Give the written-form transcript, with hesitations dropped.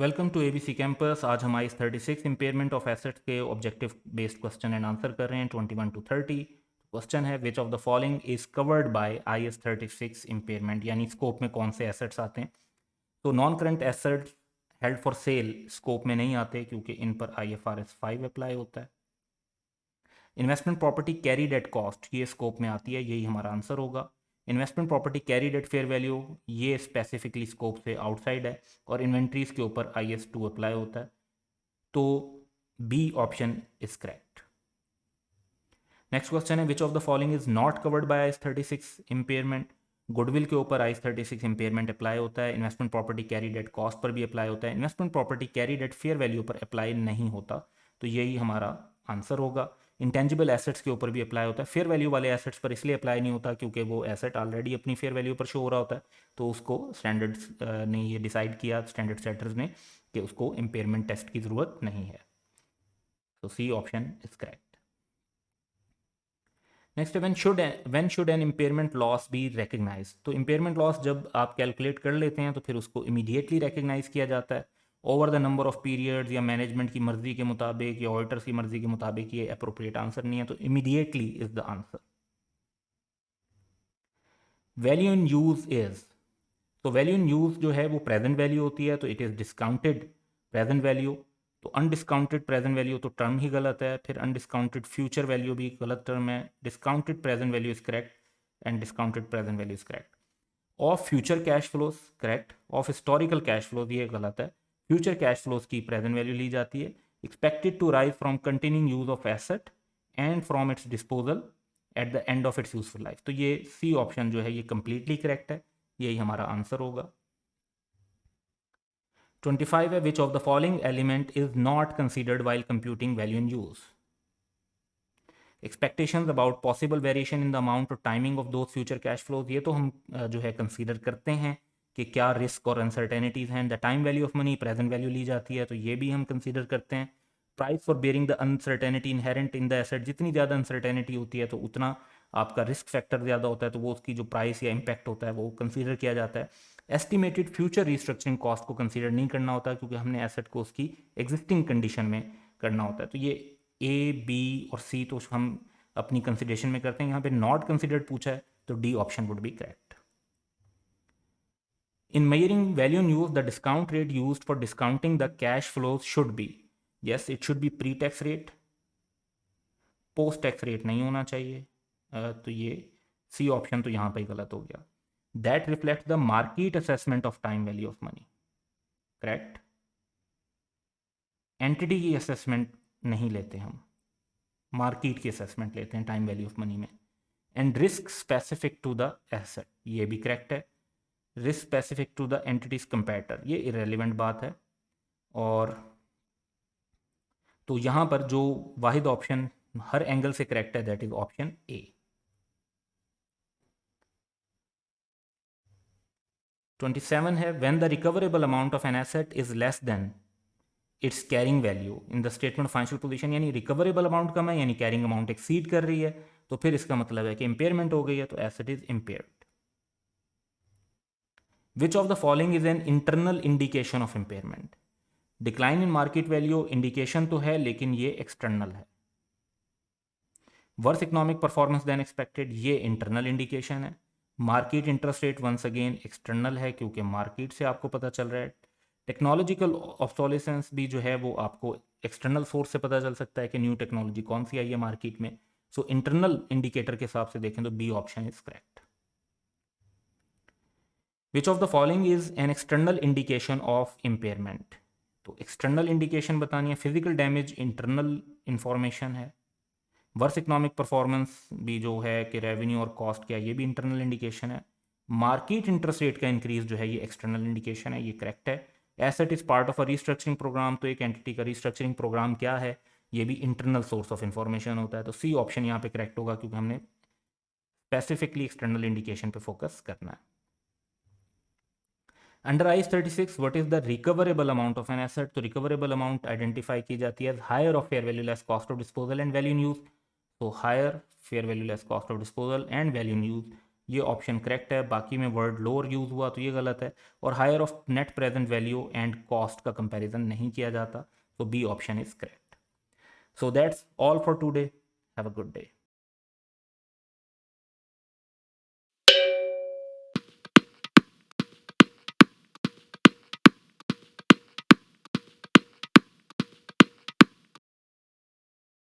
Welcome to ABC campus. आज हम IS 36 impairment of assets के objective based question and answer कर रहे हैं 21 टू 30। क्वेश्चन है which of the following is covered by IS 36 impairment, यानी स्कोप में कौन से एसेट्स आते हैं। तो non current assets held for sale scope में नहीं आते क्योंकि इन पर IFRS 5 अप्लाई होता है। Investment property carried at cost ये स्कोप में आती है, यही हमारा आंसर होगा। Investment property carried at fair value ये स्पेसिफिकली स्कोप से आउटसाइड है और इन्वेंट्रीज के ऊपर IS 2 अप्लाई होता है। तो B option is correct. Next question है which of the following is not covered by IS 36 impairment. Goodwill के ऊपर आईएस 36 इम्पेयरमेंट अप्लाई होता है। Investment property carried at cost पर भी अप्लाई होता है। Investment property carried at fair value पर अप्लाई नहीं होता, तो यही हमारा आंसर होगा। इंटेंजिबल एसेट्स के ऊपर भी अप्लाई होता है। फेयर वैल्यू वाले एसेट्स पर इसलिए अप्लाई नहीं होता क्योंकि वो एसेट ऑलरेडी अपनी फेयर वैल्यू पर शो हो रहा होता है, तो उसको स्टैंडर्ड्स ने ये डिसाइड किया, स्टैंडर्ड सेटर्स ने, कि उसको इम्पेयरमेंट टेस्ट की ज़रूरत नहीं है। तो C option is correct. Next है when should an impairment loss be recognize. तो इम्पेयरमेंट लॉस जब आप कैलकुलेट कर लेते हैं तो फिर उसको इमीडिएटली रिकग्नाइज किया जाता है। Over the number of periods या मैनेजमेंट की मर्जी के मुताबिक या ऑडिटर्स की मर्जी के मुताबिक ये अप्रोप्रिएट आंसर नहीं है, तो immediately is the answer. Value in use is, तो वैल्यू इन यूज जो है वो प्रेजेंट वैल्यू होती है, तो it is discounted present value. तो अनडिस्काउंटेड प्रेजेंट वैल्यू तो टर्म ही गलत है, फिर अनडिस्काउंटेड फ्यूचर वैल्यू भी गलत टर्म है। Discounted present value is correct and discounted present value is correct. Of future cash flows correct, of historical cash flows ये गलत है। फ्यूचर कैश फ्लोज की प्रेजेंट वैल्यू ली जाती है। Expected to rise from continuing use of asset and from its disposal at the end of its useful life, तो ये C option जो है ये कंप्लीटली करेक्ट है, यही हमारा आंसर होगा। 25 है which of the following element is not considered while computing value in use. Expectations about possible variation in the amount और timing of those future cash flows, ये तो हम जो है कंसीडर करते हैं कि क्या रिस्क और अनसर्टेनिटीज हैं। The time value of money present value ली जाती है, तो ये भी हम कंसीडर करते हैं। Price for bearing the uncertainty inherent in the asset, जितनी ज़्यादा अनसर्टेनिटी होती है तो उतना आपका रिस्क फैक्टर ज़्यादा होता है, तो वो उसकी जो प्राइस या इम्पैक्ट होता है वो कंसीडर किया जाता है। एस्टिमेटेड फ्यूचर रिस्ट्रक्चरिंग कॉस्ट को कंसीडर नहीं करना होता क्योंकि हमने एसेट को उसकी एग्जिस्टिंग कंडीशन में करना होता है, तो ये ए बी और सी तो हम अपनी कंसिडरेशन में करते हैं। यहाँ पे नॉट कंसिडर्ड पूछा है, तो D option would be correct. In measuring value in use, the discount rate used for discounting the cash flows should be, yes, it should be pre-tax rate, post-tax rate नहीं होना चाहिए। तो ये C option तो यहाँ पे गलत हो गया। That reflects the market assessment of time value of money, correct? Entity की असेसमेंट नहीं लेते हम, मार्केट की असेसमेंट लेते हैं टाइम वैल्यू ऑफ मनी में। And risk specific to the asset, ये भी करेक्ट है। Risk specific to the entity's comparator, ये इरेलीवेंट बात है। और तो यहाँ पर जो वाहिद ऑप्शन हर एंगल से करेक्ट है दैट इज ऑप्शन ए। 27 है when the recoverable amount of an asset is less than its carrying value in the statement of financial position, यानी रिकवरेबल अमाउंट कम है यानी कैरिंग अमाउंट एक्सीड कर रही है, तो फिर इसका मतलब है कि इंपेयरमेंट हो गई है, तो asset is impaired. Which of the following is an internal indication of impairment. Decline in market value indication तो है लेकिन ये एक्सटर्नल है। Worse economic performance than expected ये इंटरनल इंडिकेशन है। Market interest rate once again external है क्योंकि market से आपको पता चल रहा है। टेक्नोलॉजिकल ऑब्सोलेसेंस भी जो है वो आपको एक्सटर्नल सोर्स से पता चल सकता है कि न्यू टेक्नोलॉजी कौन सी आई है मार्केट में। सो इंटरनल इंडिकेटर के हिसाब से देखें तो B option is correct. Which of the following is an external indication of impairment. तो एक्सटर्नल इंडिकेशन बतानी है। फिजिकल डैमेज इंटरनल इंफॉर्मेशन है। वर्स इकोनॉमिक परफॉर्मेंस भी जो है कि रेवेन्यू और कॉस्ट क्या, ये भी इंटरनल इंडिकेशन है। मार्केट इंटरेस्ट रेट का इंक्रीज जो है ये एक्सटर्नल इंडिकेशन है, ये करेक्ट है। Asset is part of a restructuring programme, तो एक एंटिटी का रिस्ट्रक्चरिंग प्रोग्राम क्या है, ये भी इंटरनल सोर्स ऑफ इंफॉर्मेशन होता है, तो सी ऑप्शन यहाँ पे करेक्ट होगा क्योंकि हमने स्पेसिफिकली एक्सटर्नल इंडिकेशन पे फोकस करना है। Under IS 36 what is the recoverable amount of an asset. तो रिकवरेबल अमाउंट आइडेंटिफाई की जाती है higher of fair value less cost of disposal and value in use. तो higher fair value less cost of disposal and value in use ये option correct है। बाकी में word lower use हुआ तो ये गलत है, और higher of net present value and cost का कंपैरिजन नहीं किया जाता, तो B option is correct. So that's all for today, have a good day.